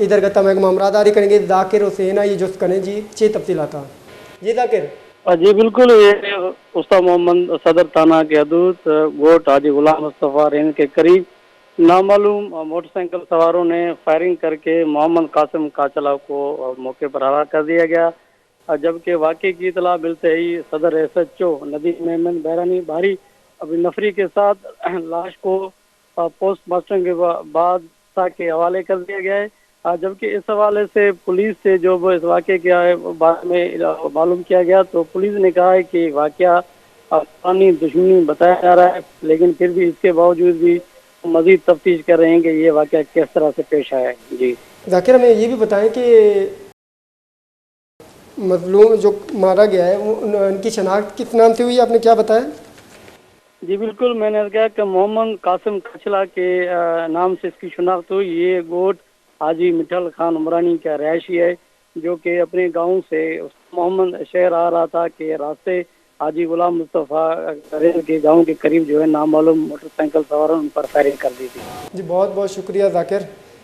ادھر کا تمام معاملات کریں گے ذاکر حسین یہ جو کریں جی 6 تفصیلات جی ذاکر جی بالکل، یہ استاد محمد صدر تھانہ کے حدود گوٹ حاجی غلام مصطفیٰ رین کے قریب نامعلوم موٹر سائیکل سواروں نے فائرنگ کر کے محمد قاسم کاچلا کو موقع پر ہلاک کر دیا گیا، جبکہ واقعے کی اطلاع ملتے ہی صدر S H O Nadeem Ahmed بحرانی بھاری ابھی نفری کے ساتھ لاش کو پوسٹ مارٹم کے بعد کے حوالے کر دیا گیا ہے، جبکہ اس حوالے سے پولیس سے جو اس واقعے کیا ہے بعد میں معلوم کیا گیا تو پولیس نے کہا ہے کہ واقعہ افغانی دشمنی بتایا جا رہا ہے، لیکن پھر بھی اس کے باوجود بھی مزید تفتیش کر رہے ہیں کہ یہ واقعہ کس طرح سے پیش آیا ہے۔ جی ذاکر ہمیں یہ بھی بتائیں کہ مظلوم جو مارا گیا ہے ان کی شناخت کس نام سے ہوئی آپ نے کیا بتایا؟ جی بالکل، میں نے کہا کہ محمد قاسم کچلا کے نام سے اس کی شناخت ہوئی۔ یہ گوٹ حاجی مٹھل خان عمرانی کا رہائشی ہے جو کہ اپنے گاؤں سے محمد شہر آ رہا تھا کہ راستے حاجی غلام مصطفیٰ کے گاؤں کے قریب جو ہے نامعلوم موٹر سائیکل سواروں نے ان پر فائرنگ کر دی تھی۔ جی بہت بہت شکریہ ذاکر۔